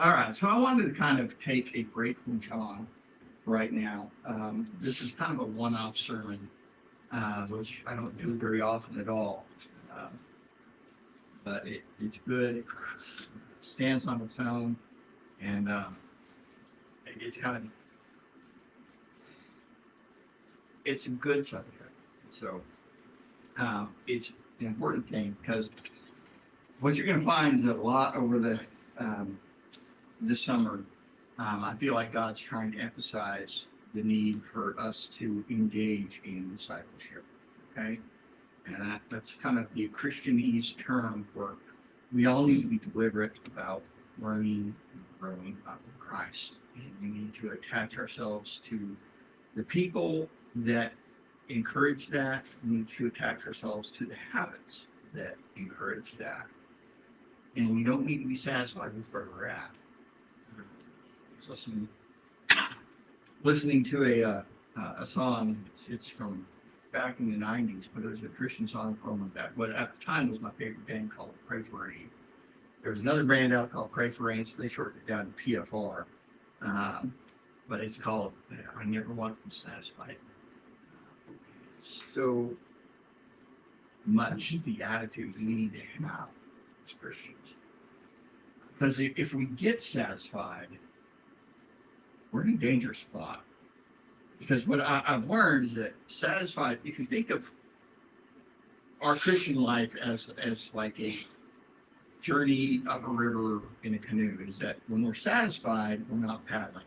All right, so I wanted to kind of take a break from John right now. This is kind of a one-off sermon, which I don't do very often at all. Um, but it's good. It stands on its own, and it's kind of it's a good subject. So it's an important thing because what you're going to find is that a lot over the um, this summer, I feel like God's trying to emphasize the need for us to engage in discipleship. Okay, and that's kind of the Christianese term for we all need to be deliberate about learning and growing up in Christ. And we need to attach ourselves to the people that encourage that. We need to attach ourselves to the habits that encourage that. And we don't need to be satisfied with where we're at. So listening to a song. It's from back in the '90s, but it was a Christian song from that. What at the time was my favorite band called Pray for Rain. There was another band out called Pray for Rain, so they shortened it down to PFR. Um, but it's called I Never Want to Be Satisfied. It's so much the attitude we need to have as Christians. Because if we get satisfied, we're in a dangerous spot. Because what I've learned is that satisfied, if you think of our Christian life as like a journey up a river in a canoe, is that when we're satisfied, we're not paddling.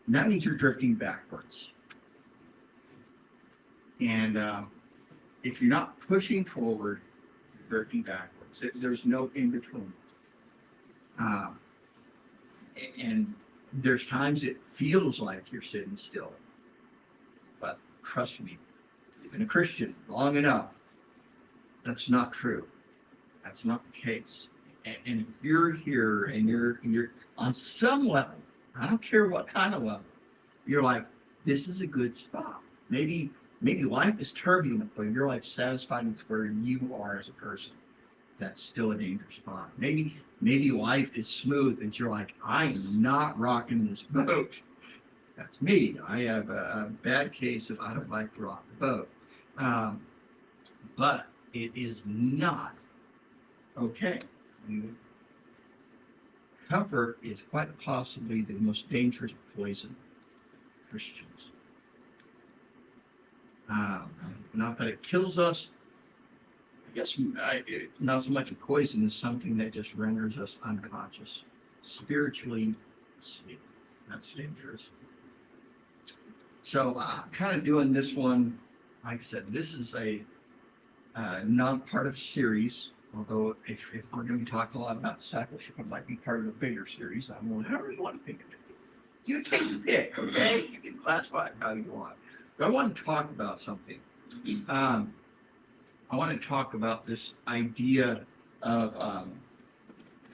And that means you're drifting backwards. And if you're not pushing forward, you're drifting backwards. There's no in between. Um, and there's times it feels like you're sitting still. But trust me, you've been a Christian long enough. That's not true. That's not the case. And if you're here and you're on some level, I don't care what kind of level, you're like, this is a good spot. Maybe life is turbulent, but you're like satisfied with where you are as a person. That's still a dangerous spot. Maybe life is smooth and you're like, I am not rocking this boat. That's me. I have a bad case of I don't like to rock the boat. Um, but it is not okay. I mean, comfort is quite possibly the most dangerous poison for Christians. Not that it kills us. I guess not so much a poison as something that just renders us unconscious, spiritually asleep. That's dangerous. So, kind of doing this one, like I said, this is a not part of a series. Although, if we're going to be talking a lot about discipleship, it might be part of a bigger series. I'm going, however you want to think of it. You take the pick, okay? You can classify it how you want. But I want to talk about something. Um, I want to talk about this idea of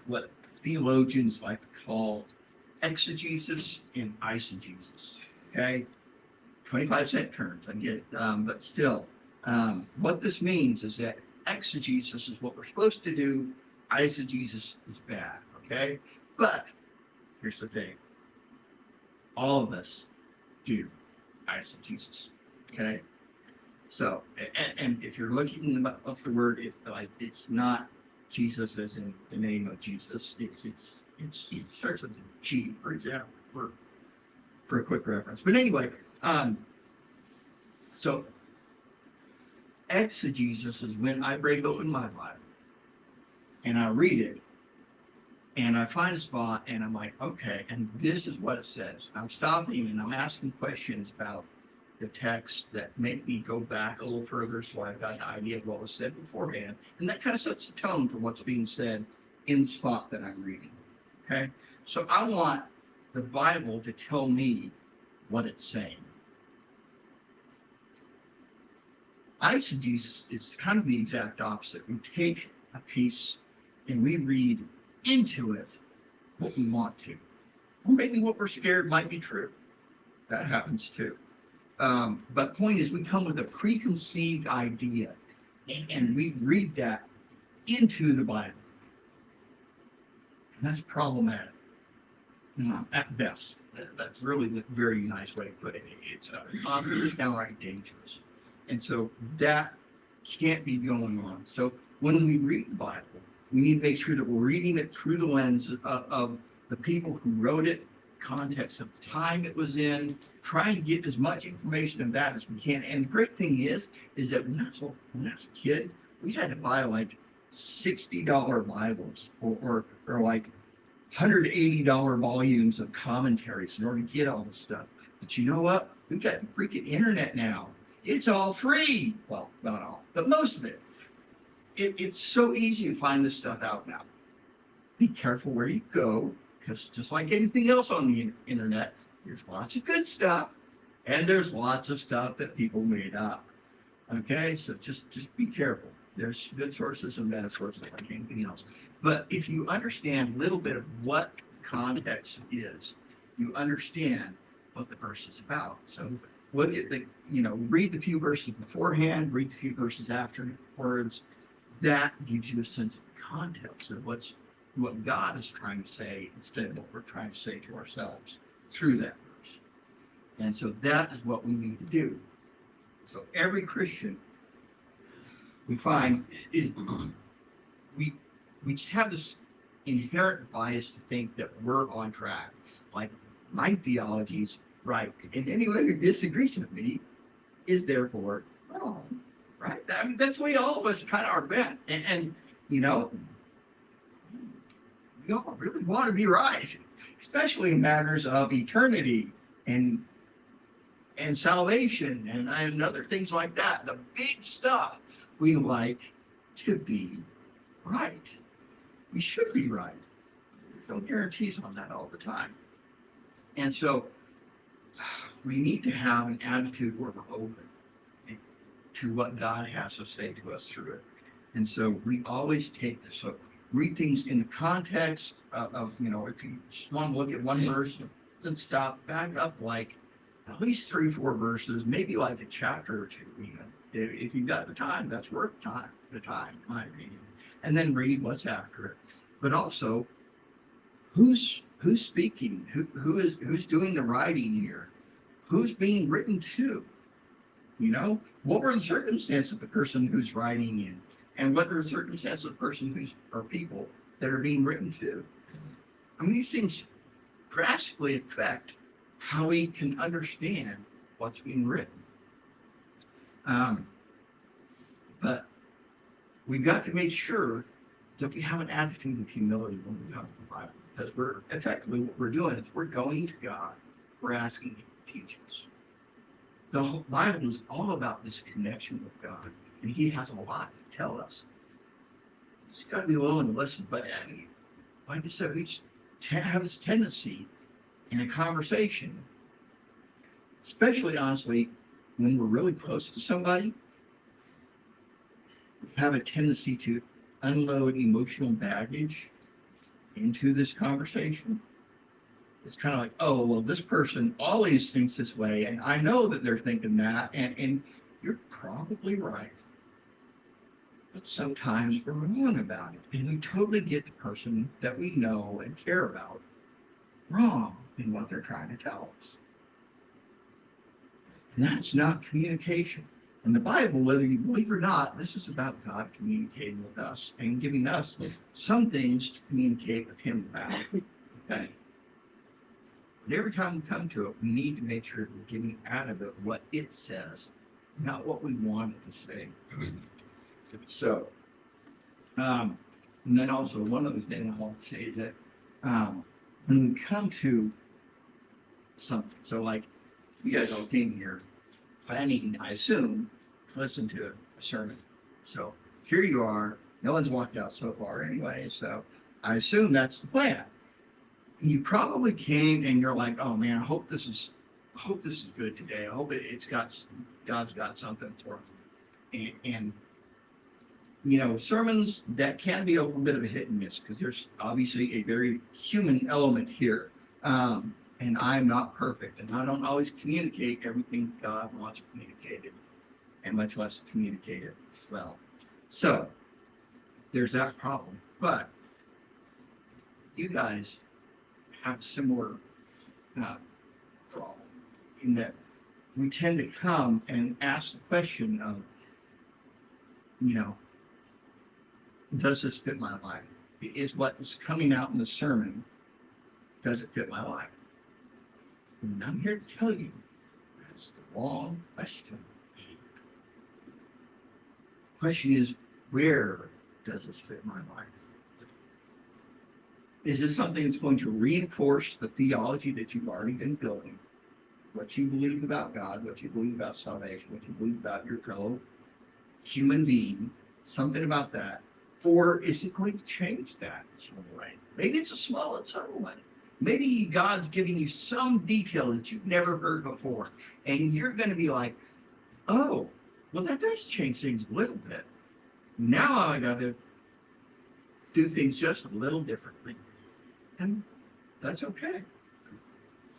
what theologians like to call exegesis and eisegesis. Okay, 25-cent terms, I get it, but still, what this means is that exegesis is what we're supposed to do. Eisegesis is bad. Okay, but here's the thing: all of us do eisegesis. Okay, so, and if you're looking up the word, it's not Jesus as in the name of Jesus. It starts with a G, for example, for a quick reference. But anyway, so exegesis is when I break open my Bible and I read it and I find a spot and I'm like, okay, and this is what it says. I'm stopping and I'm asking questions about the text that make me go back a little further so I've got an idea of what was said beforehand. And that kind of sets the tone for what's being said in the spot that I'm reading. Okay? So I want the Bible to tell me what it's saying. Eisegesis is kind of the exact opposite. We take a piece and we read into it what we want to. Or maybe what we're scared might be true. That happens too. But point is, we come with a preconceived idea, and we read that into the Bible. That's problematic, at best. That's really the very nice way to put it. It's downright dangerous. And so that can't be going on. So when we read the Bible, we need to make sure that we're reading it through the lens of the people who wrote it, context of the time it was in, trying to get as much information of that as we can. And the great thing is that when I was a kid, we had to buy like $60 Bibles or like $180 volumes of commentaries in order to get all this stuff. But you know what? We've got the freaking internet now. It's all free. Well, not all, but most of it. It's so easy to find this stuff out now. Be careful where you go, because just like anything else on the internet, there's lots of good stuff, and there's lots of stuff that people made up. Okay, so just be careful. There's good sources and bad sources like anything else. But if you understand a little bit of what context is, you understand what the verse is about. So look at read the few verses beforehand, read the few verses afterwards. That gives you a sense of the context of what God is trying to say instead of what we're trying to say to ourselves through that verse. And so that is what we need to do. So every Christian we find is we just have this inherent bias to think that we're on track. Like my theology is right, and anyone who disagrees with me is therefore wrong. Right? I mean, that's the way all of us kind of are bent. And we all really want to be right, especially in matters of eternity and salvation and other things like that. The big stuff we like to be right. We should be right. There's no guarantees on that all the time. And so we need to have an attitude where we're open to what God has to say to us through it. And so we always take this. So read things in the context of if you just want to look at one verse, then stop, back up like at least 3 or 4 verses, maybe like a chapter or 2 even. If you've got the time, that's worth the time, in my opinion. And then read what's after it. But also, who's speaking? Who's doing the writing here? Who's being written to? What were the circumstances of the person who's writing in? And what are the circumstances of the person or people that are being written to? I mean, these things drastically affect how we can understand what's being written. But we've got to make sure that we have an attitude of humility when we come to the Bible, because what we're doing is we're going to God, we're asking Him to teach us. The whole Bible is all about this connection with God, and He has a lot to tell us. You've got to be willing to listen. But like I said, we just have this tendency in a conversation, especially honestly, when we're really close to somebody, we have a tendency to unload emotional baggage into this conversation. It's kind of like, oh, well, this person always thinks this way, and I know that they're thinking that, and you're probably right. But sometimes we're wrong about it, and we totally get the person that we know and care about wrong in what they're trying to tell us. And that's not communication. In the Bible, whether you believe or not, this is about God communicating with us and giving us some things to communicate with Him about. Okay? But every time we come to it, we need to make sure we're getting out of it what it says, not what we want it to say. So, and then also one other thing I want to say is that when we come to something, so like you guys all came here planning, I assume, to listen to a sermon. So here you are. No one's walked out so far anyway, so I assume that's the plan. You probably came and you're like, oh man, I hope this is good today. I hope God's got something for me. And sermons that can be a little bit of a hit and miss because there's obviously a very human element here. And I'm not perfect, and I don't always communicate everything God wants communicated, and much less communicate it well. So there's that problem. But you guys have a similar problem in that we tend to come and ask the question of, you know, does this fit my life? Is what is coming out in the sermon, does it fit my life? And I'm here to tell you, that's the wrong question. The question is, where does this fit my life? Is this something that's going to reinforce the theology that you've already been building? What you believe about God, what you believe about salvation, what you believe about your fellow human being, something about that. Or is it going to change that in some way? Maybe it's a small and subtle way. Maybe God's giving you some detail that you've never heard before. And you're going to be like, oh, well, that does change things a little bit. Now I got to do things just a little differently. And that's okay.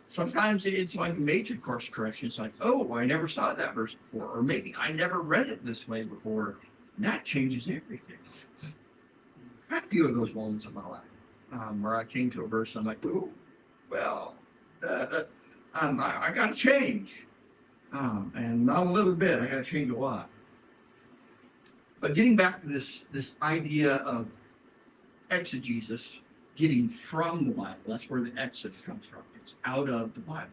Sometimes it's like a major course correction. It's like, oh, I never saw that verse before. Or maybe I never read it this way before. And that changes everything. I've had a few of those moments in my life where I came to a verse and I'm like, oh, well, I got to change. And not a little bit, I got to change a lot. But getting back to this idea of exegesis, getting from the Bible, that's where the exit comes from. It's out of the Bible.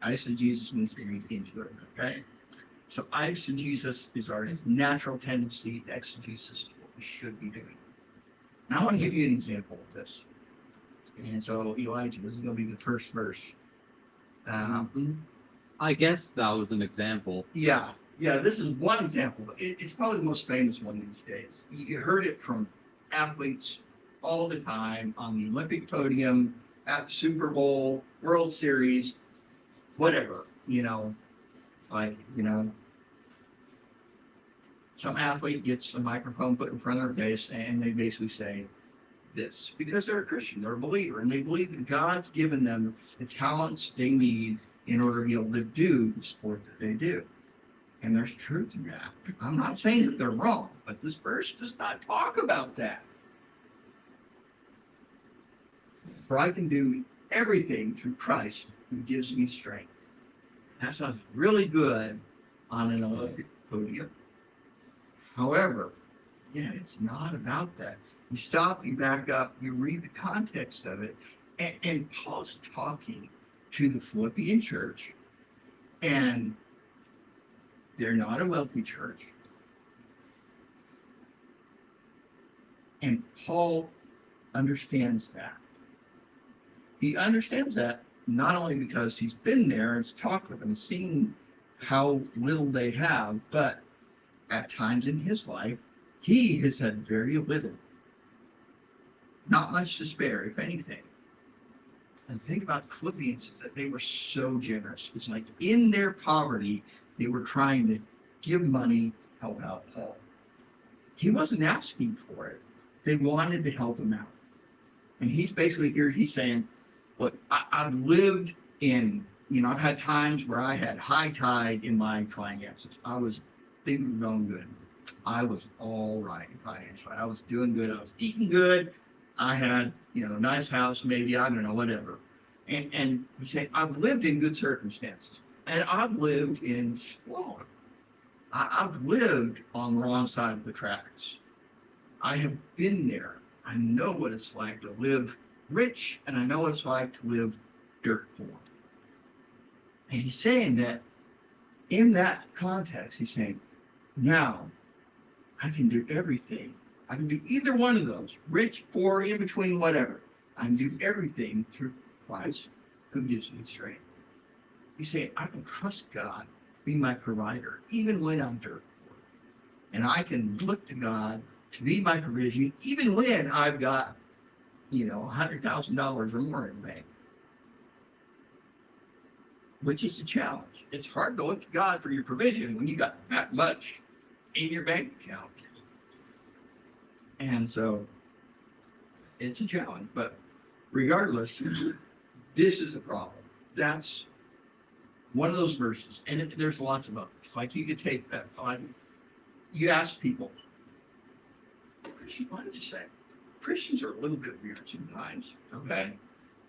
Eisegesis means to read into it, okay? So eisegesis is our natural tendency. Exegesis is what we should be doing. Now I want to give you an example of this. And so Elijah, this is going to be the first verse. I guess that was an example. Yeah, this is one example. It's probably the most famous one these days. You heard it from athletes all the time on the Olympic podium, at Super Bowl, World Series, whatever, some athlete gets a microphone put in front of their face and they basically say this because they're a Christian, they're a believer, and they believe that God's given them the talents they need in order to be able to do the sport that they do. And there's truth in that. I'm not saying that they're wrong, but this verse does not talk about that. For I can do everything through Christ who gives me strength. That sounds really good on an Olympic podium. However, it's not about that. You stop, you back up, you read the context of it, and Paul's talking to the Philippian church, and they're not a wealthy church. And Paul understands that. He understands that not only because he's been there and talked with them, seen how little they have, but at times in his life, he has had very little. Not much to spare, if anything. And the thing about the Philippians is that they were so generous. It's like in their poverty, they were trying to give money to help out Paul. He wasn't asking for it. They wanted to help him out. And he's basically here, he's saying, look, I've lived in, I've had times where I had high tide in my finances. Things were going good. I was all right financially. I was doing good. I was eating good. I had, a nice house, maybe, I don't know, whatever. And he's saying, I've lived in good circumstances. And I've lived in squalor. I've lived on the wrong side of the tracks. I have been there. I know what it's like to live rich, and I know what it's like to live dirt poor. And he's saying that in that context, he's saying, now I can do everything. I can do either one of those, rich, poor, in between, whatever. I can do everything through Christ who gives me strength. He's saying, I can trust God to be my provider, even when I'm dirt poor. And I can look to God to be my provision, even when I've got, $100,000 or more in the bank. Which is a challenge. It's hard to look to God for your provision when you got that much in your bank account. And so it's a challenge, but regardless, this is a problem. That's one of those verses, and there's lots of others. Like you could take that, you ask people, what did you say? Christians are a little bit weird sometimes, okay?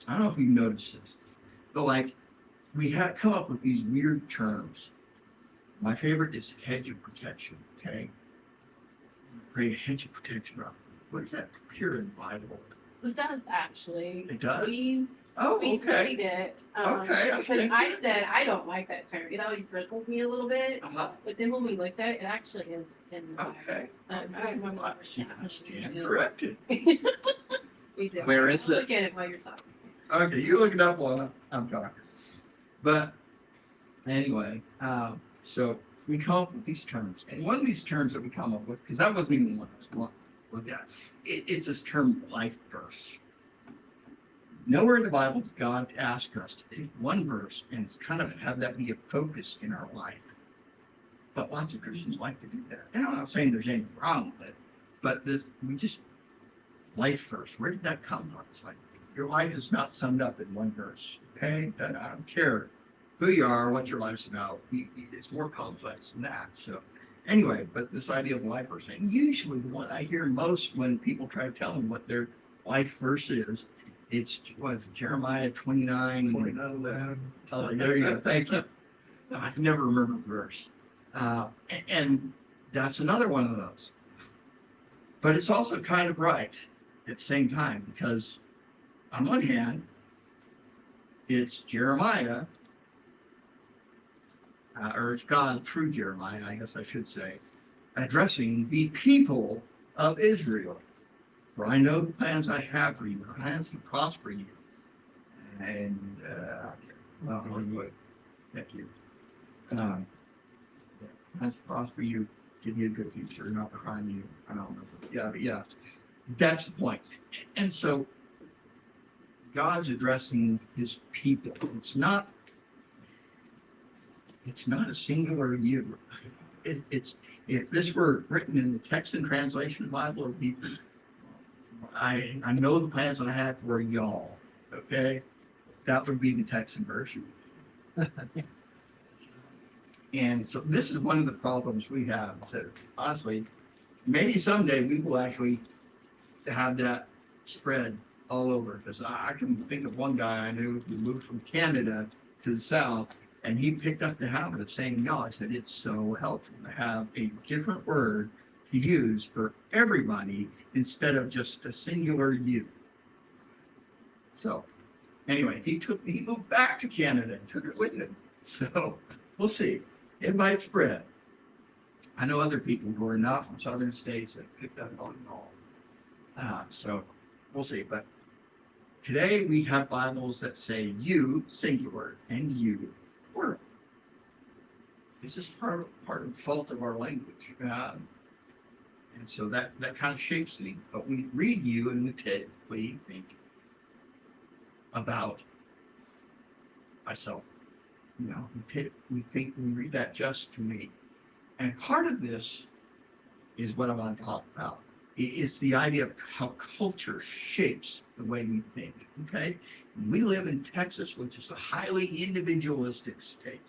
I don't know if you've noticed this, but like, we have come up with these weird terms. My favorite is hedge of protection, okay? Pray a hedge of protection around. What does that appear in the Bible? It does actually. It does? We Oh, we okay. studied it. Okay, I Because see. I said I don't like that term. It always bristled me a little bit. Uh-huh. But then when we looked at it, it actually is in the Bible. Okay. I remember I see, I stand corrected. We did. Where is I'll it? Look at it while you're talking. Okay, you look it up while I'm talking. But anyway, so we come up with these terms. And one of these terms that we come up with, because that wasn't even one I was going to look at, it's this term life verse. Nowhere in the Bible does God ask us to take one verse and kind of have that be a focus in our life. But lots of Christians like to do that. And I'm not saying there's anything wrong with it, but we just, life verse, where did that come from? It's like, your life is not summed up in one verse, okay? And I don't care who you are, what your life's about. It's more complex than that. So anyway, but this idea of life verse, and usually the one I hear most when people try to tell me what their life verse is, it's Jeremiah 29. 29:11. Oh, there you go. Thank you. I can never remember the verse. And that's another one of those. But it's also kind of right at the same time, because on one hand, it's Jeremiah, or it's God through Jeremiah, I guess I should say, addressing the people of Israel. For I know the plans I have for you, plans to prosper you. And, well, anyway, thank you. Plans to prosper you, give you a good future, not harm you. I don't know. But yeah, that's the point. And so God's addressing his people. It's not a singular you. It's if this were written in the Texan translation Bible, it would be, I know the plans I have for y'all. Okay, that would be the Texan version. And so this is one of the problems we have. So honestly, maybe someday we will actually have that spread all over. Because I can think of one guy I knew who moved from Canada to the South, and he picked up the habit of saying y'all. I said it's so helpful to have a different word to use for everybody instead of just a singular you. So anyway, he moved back to Canada and took it with him. So we'll see. It might spread. I know other people who are not from southern states that picked up on it all. So we'll see. But today we have Bibles that say you, singular, and you, plural. This is part of the fault of our language. And so that kind of shapes things. But we read you and we typically think about myself. You know, we think we read that just to me. And part of this is what I want to talk about. It's the idea of how culture shapes the way we think, okay? We live in Texas, which is a highly individualistic state.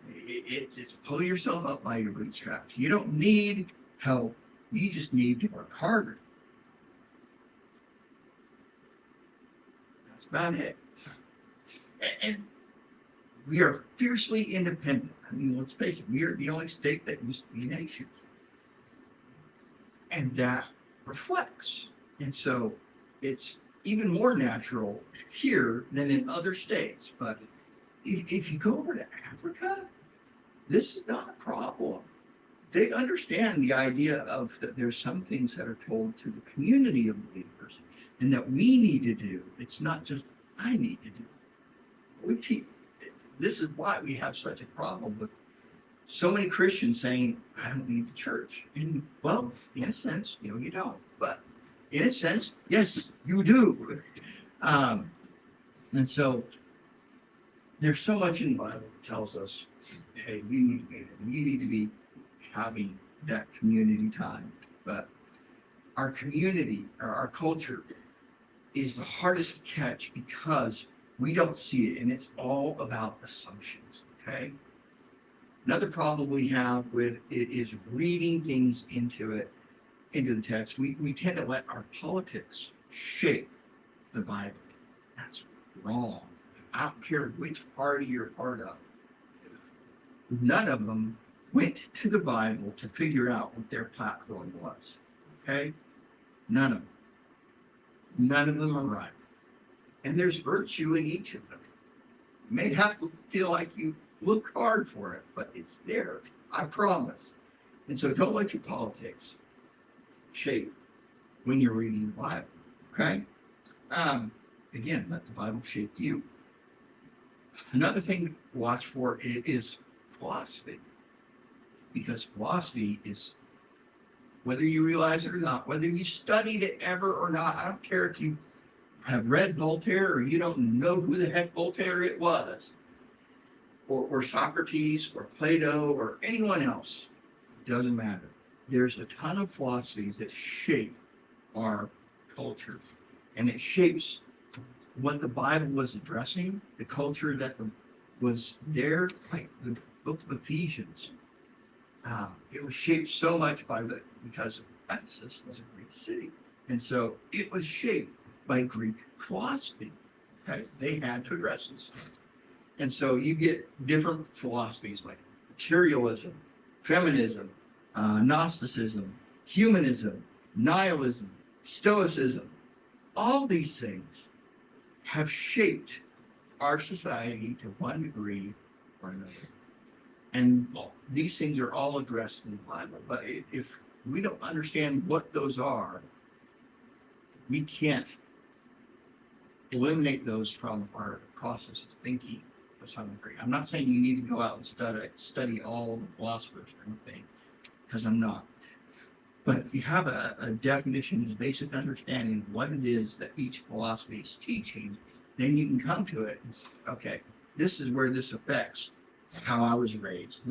It's pull yourself up by your bootstraps. You don't need help. You just need to work harder. That's about it. And we are fiercely independent. I mean, let's face it, we are the only state that used to be a nation. And that reflects. And so it's even more natural here than in other states. But if you go over to Africa, this is not a problem. They understand the idea of that there's some things that are told to the community of believers and that we need to do. It's not just I need to do. This is why we have such a problem with so many Christians saying, I don't need the church. And well, in a sense, you don't. But in a sense, yes, you do. And so there's so much in the Bible that tells us, hey, we need to be having that community time. But our community, or our culture, is the hardest to catch because we don't see it, and it's all about assumptions, okay? Another problem we have with it is reading things into it into the text, we tend to let our politics shape the Bible. That's wrong. I don't care which party you're part of. None of them went to the Bible to figure out what their platform was. Okay? None of them. None of them are right. And there's virtue in each of them. You may have to feel like you look hard for it, but it's there. I promise. And so don't let your politics shape when you're reading the Bible. Okay? Again, let the Bible shape you. Another thing to watch for is philosophy. Because philosophy is, whether you realize it or not, whether you studied it ever or not, I don't care if you have read Voltaire or you don't know who the heck Voltaire it was, or Socrates or Plato or anyone else, it doesn't matter. There's a ton of philosophies that shape our culture, and it shapes what the Bible was addressing, the culture that was there, like the book of Ephesians. It was shaped so much because Ephesus was a Greek city. And so it was shaped by Greek philosophy. Okay? They had to address this. And so you get different philosophies like materialism, feminism, Gnosticism, humanism, nihilism, stoicism. All these things have shaped our society to one degree or another. And these things are all addressed in the Bible. But if we don't understand what those are, we can't eliminate those from our process of thinking to some degree. I'm not saying you need to go out and study all the philosophers or anything, because I'm not. But if you have a definition, a basic understanding of what it is that each philosophy is teaching, then you can come to it and say, okay, this is where this affects how I was raised.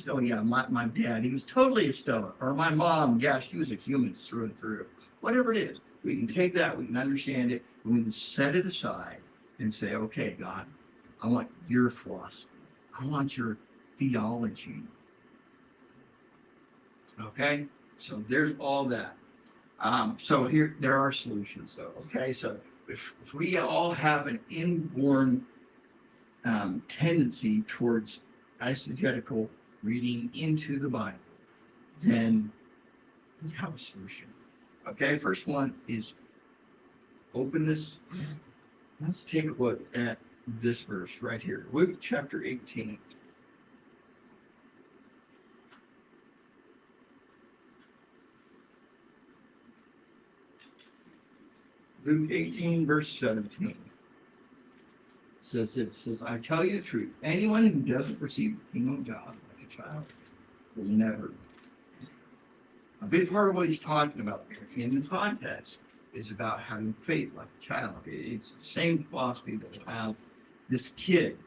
Oh yeah, my dad, he was totally a stoic. Or my mom, yeah, she was a humanist through and through. Whatever it is, we can take that, we can understand it, and we can set it aside and say, okay, God, I want your philosophy. I want your theology. Okay? So there's all that. So here, there are solutions though. Okay? So if we all have an inborn tendency towards eisegetical reading into the Bible, then we have a solution. Okay, first one is openness. Let's take a look at this verse right here, Luke chapter 18. Luke 18, verse 17. Says, I tell you the truth, anyone who doesn't receive the kingdom of God like a child will never. A big part of what he's talking about there in the context is about having faith like a child. It's the same philosophy that will have this kid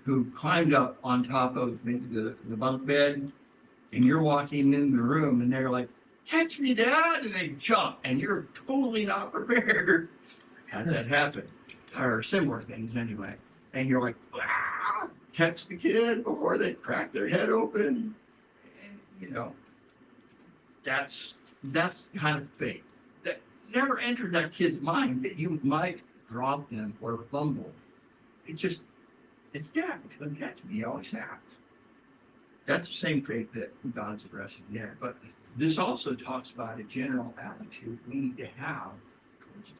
who climbed up on top of maybe the bunk bed, and you're walking in the room and they're like, catch me, Dad, and they jump, and you're totally not prepared. Had that happen, or similar things anyway. And you're like, ah, catch the kid before they crack their head open. And, you know, that's kind of faith that never entered that kid's mind that you might drop them or fumble. It's Dad, it's going to catch me. He always has. That's the same faith that God's addressing there. But this also talks about a general attitude we need to have towards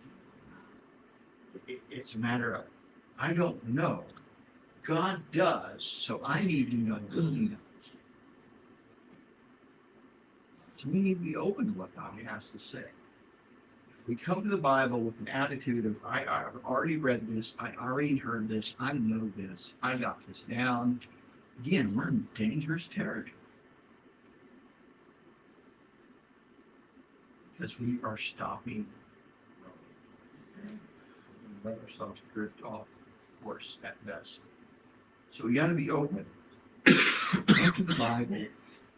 people. It's a matter of, I don't know. God does, so I need to know what He knows. So we need to be open to what God has to say. We come to the Bible with an attitude of, I've already read this, I already heard this, I know this, I got this down. Again, we're in dangerous territory. Because we are stopping growing. We let ourselves drift off course at best. So we got to be open to the Bible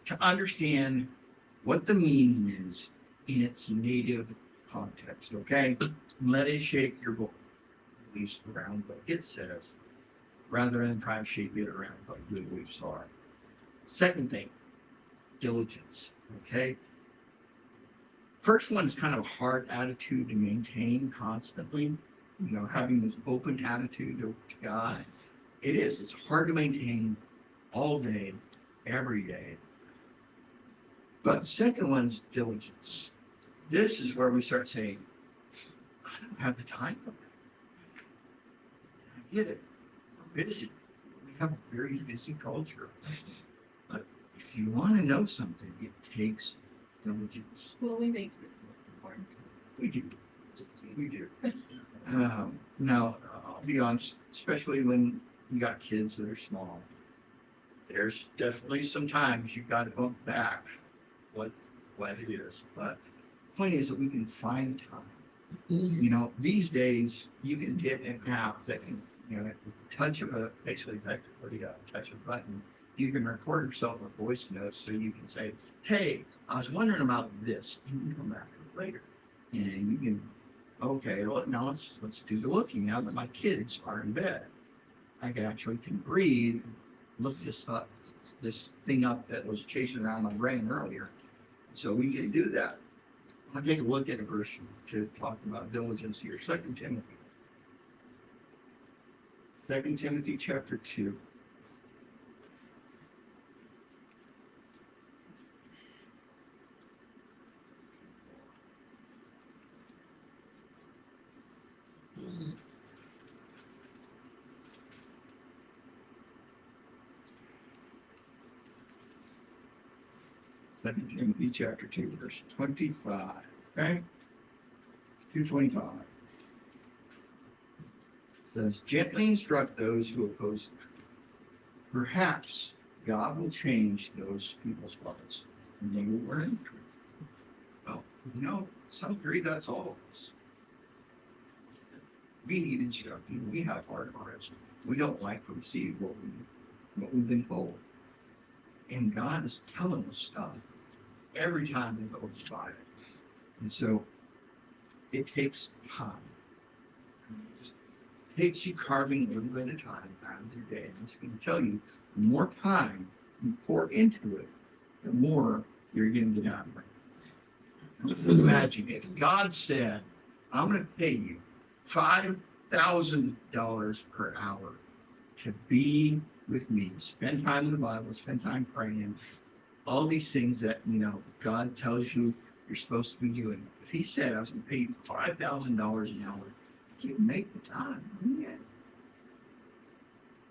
to understand what the meaning is in its native context, okay? And let it shape your book, at least around what it says, rather than try to shape it around what good beliefs are. Second thing, diligence, okay? first one is kind of a hard attitude to maintain constantly. Having this open attitude to God. It is. It's hard to maintain all day, every day. But the second one is diligence. This is where we start saying, I don't have the time for that. I get it. We're busy. We have a very busy culture. But if you want to know something, it takes diligence. Well, we make it what's important. We do. Just We do. Now, I'll be honest, especially when you got kids that are small, there's definitely some times you've got to bump back what it is. But the point is that we can find time. These days you can get an app that can, at the touch of basically effectively a touch of a button, you can record yourself a voice note so you can say, hey, I was wondering about this. You can come back to it later. And you can, okay, now let's do the looking now that my kids are in bed. I actually can breathe, look this thing up that was chasing around my brain earlier. So we can do that. I'll take a look at a verse to talk about diligence here. 2 Timothy. 2 Timothy chapter 2. Second Timothy chapter 2, verse 25. Okay? 2:25. Says, gently instruct those who oppose the truth. Perhaps God will change those people's hearts, and they will learn the truth. Well, some degree that's all of us. We need instruction. We have hard hearts. We don't like to receive what we've been told. And God is telling us stuff every time we go by it. And so it takes time. It just takes you carving a little bit of time out of your day. I'm just going to tell you, the more time you pour into it, the more you're going to get out of it. Imagine if God said, I'm going to pay you $5,000 per hour to be with me, spend time in the Bible, spend time praying, all these things that, God tells you you're supposed to be doing. If he said I was going to pay you $5,000 an hour, you'd make the time, wouldn't you?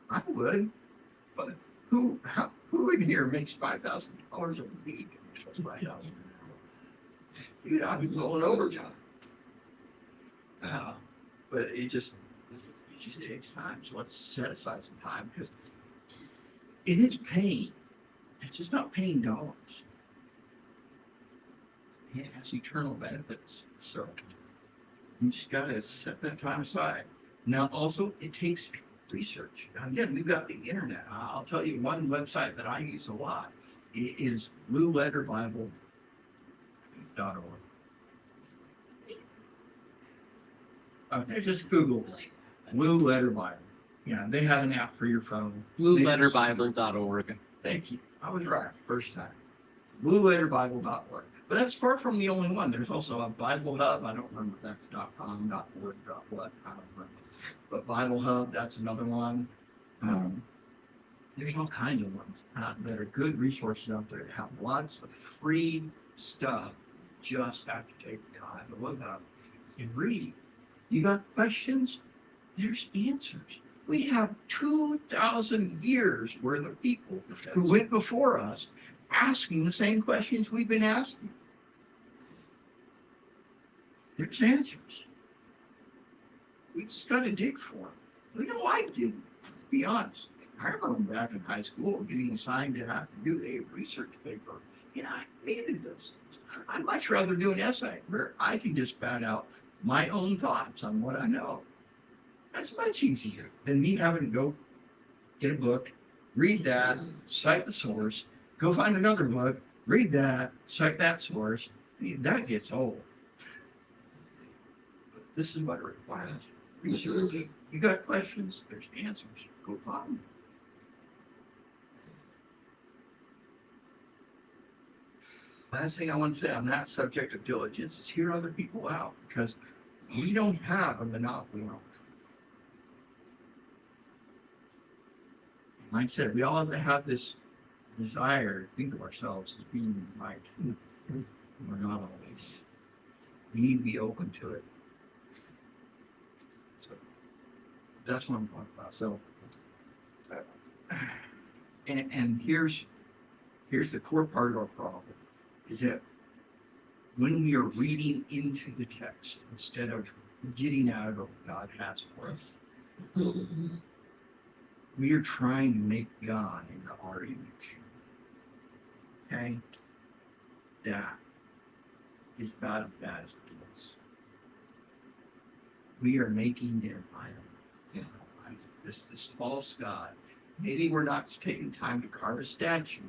I would. But who in here makes $5,000 a week? $5,000 an hour. Dude, I'd be going overtime. But it just takes time. So let's set aside some time because it is pain. It's just not paying dollars. It has eternal benefits. So you just got to set that time aside. Now, also, it takes research. Now, again, we've got the internet. I'll tell you one website that I use a lot. It is blueletterbible.org. Okay, just Google Blue Letter Bible. Yeah, they have an app for your phone. Blueletterbible.org. Thank you. I was right first time. Blueletterbible.org. But that's far from the only one. There's also a Bible Hub. I don't remember if that's .com, .org, .what. I don't remember. But Bible Hub, that's another one. There's all kinds of ones that are good resources out there that have lots of free stuff. Just have to take the time to look up and read. You got questions? There's answers. We have 2,000 years worth of people who went before us asking the same questions we've been asking. There's answers. We just got to dig for them. We don't like digging, let's be honest. I remember back in high school getting assigned to have to do a research paper. I hated this. I'd much rather do an essay where I can just bat out my own thoughts on what I know. That's much easier than me having to go get a book, read that, cite the source, go find another book, read that, cite that source. That gets old. But this is what it requires. Research. You got questions, there's answers. Go find them. last thing I want to say on that subject of diligence is hear other people out, because we don't have a monopoly on truth. Like I said, we all have this desire to think of ourselves as being right. We're not always. We need to be open to it. So that's what I'm talking about. So, and here's the core part of our problem, is that when we are reading into the text instead of getting out of what God has for us, we are trying to make God into our image. Okay? That is about as bad as it gets. We are making an idol. This false God. Maybe we're not taking time to carve a statue,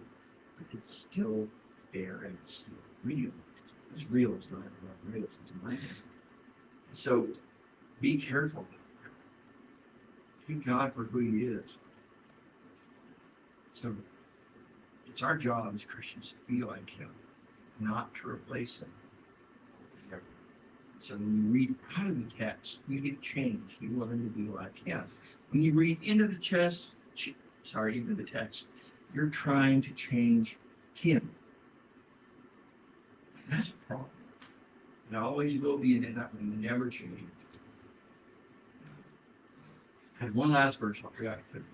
but it's still there and it's still real. It's real as not real as it's mind. So be careful. Take God for who He is. So it's our job as Christians to be like Him, not to replace Him. So when you read out of the text, you get changed. You learn to be like Him. When you read into the text, you're trying to change Him. And that's a problem. It always will be, and that will never change. I had one last verse I forgot to put.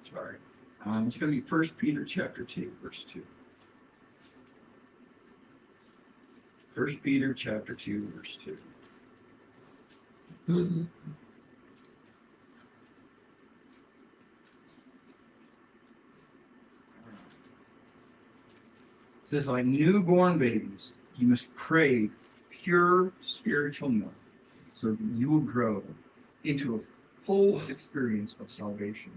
Sorry. It's going to be 1 Peter chapter 2, verse 2. 1 Peter chapter 2, verse 2. It says, like newborn babies, you must crave pure spiritual milk so that you will grow into a full experience of salvation.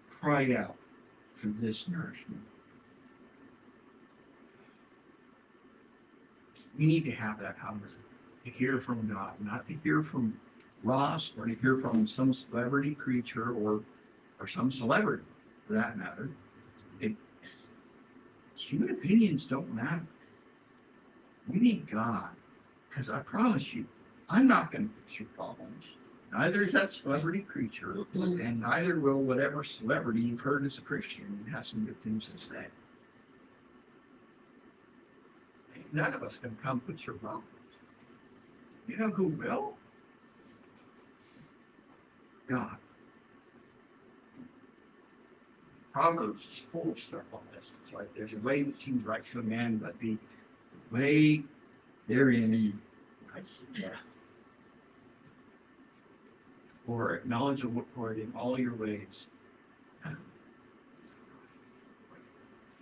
Cry out for this nourishment. We need to have that hunger to hear from God, not to hear from Ross or to hear from some celebrity creature or some celebrity for that matter. Human opinions don't matter. We need God, because I promise you, I'm not going to fix your problems. Neither is that celebrity creature, and neither will whatever celebrity you've heard as a Christian and has some good things to say. None of us can come fix your problems. You know who will? God. Proverbs is full of stuff on this. It's like there's a way that seems right to a man, but the way therein lies death. Or acknowledge the Lord in all your ways.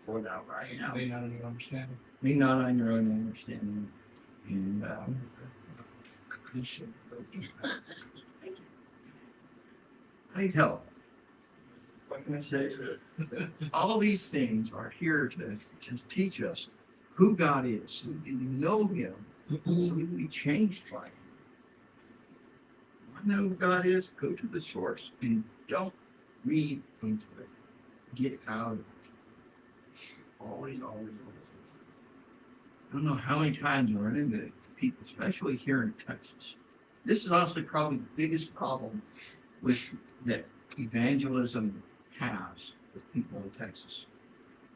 Pour that right now. May not on your understanding. May not on your own understanding. And I need help. What can I say? All these things are here to teach us who God is, so we can know Him, so we can be changed by Him. Want to know who God is? Go to the source and don't read into it. Get out of it. Always, always, always. I don't know how many times I run into people, especially here in Texas. This is honestly probably the biggest problem with that evangelism has with people in Texas,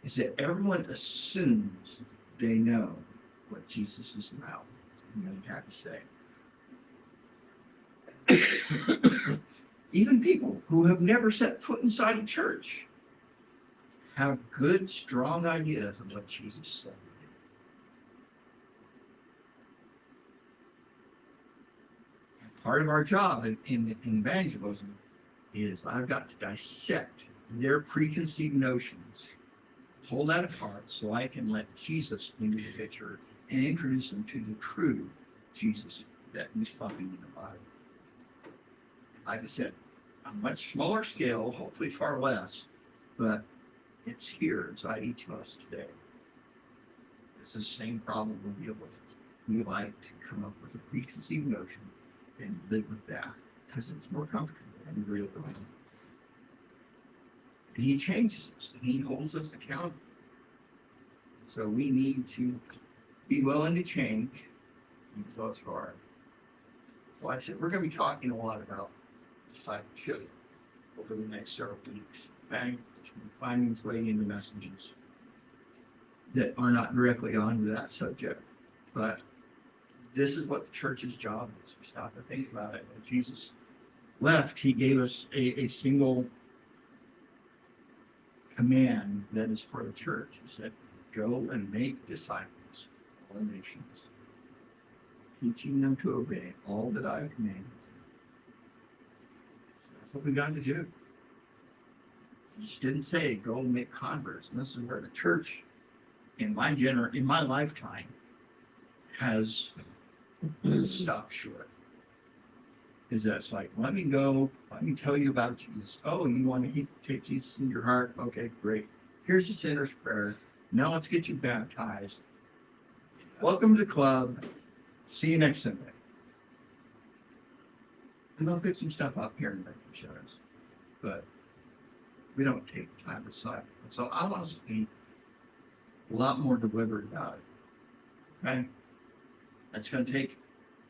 is that everyone assumes they know what Jesus is about and what He had to say. Even people who have never set foot inside a church have good, strong ideas of what Jesus said. Part of our job in evangelism is I've got to dissect their preconceived notions, pull that apart so I can let Jesus into the picture and introduce them to the true Jesus that is found in the Bible. Like I said, on a much smaller scale, hopefully far less, but it's here inside each of us today. It's the same problem we deal with. We like to come up with a preconceived notion and live with that because it's more comfortable and real. And He changes us and He holds us accountable. So we need to be willing to change, even though it's hard. So I said, we're going to be talking a lot about discipleship over the next several weeks. Okay? It's going to be finding its way into messages that are not directly onto that subject. But this is what the church's job is. We stop to think about it. When Jesus left, he gave us a single command that is for the church. He said, go and make disciples of all nations, teaching them to obey all that I have commanded. That's what we got to do. He just didn't say go and make converts. And this is where the church in my lifetime has stopped short. Is that it's like, let me tell you about Jesus. Oh, you want to take Jesus in your heart? Okay, great. Here's the sinner's prayer. Now let's get you baptized. Welcome to the club. See you next Sunday. And they'll put some stuff up here in the shows, but we don't take the time to decide. So I want us to be a lot more deliberate about it. Okay? That's going to take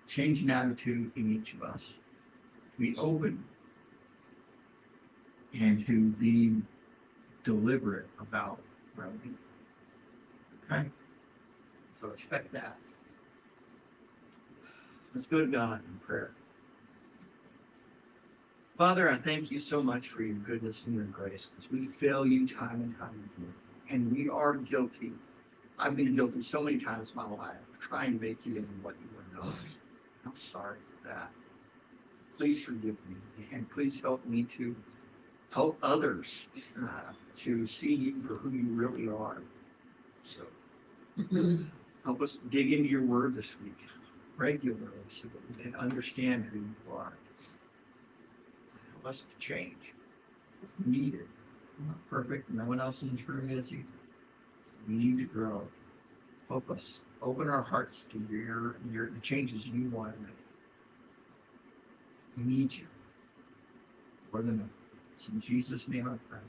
changing attitude in each of us. To be open and to be deliberate about growing. Okay? So expect that. Let's go to God in prayer. Father, I thank you so much for your goodness and your grace, because we fail you time and time again. And we are guilty. I've been guilty so many times in my life of trying to make you into what you are not. I'm sorry for that. Please forgive me, and please help me to help others to see you for who you really are. So help us dig into your word this week regularly so that we can understand who you are. Help us to change. We need it. We're not perfect. No one else in this room is either. We need to grow. Help us. Open our hearts to the changes you want to make. We need you more than ever. It's in Jesus' name I pray.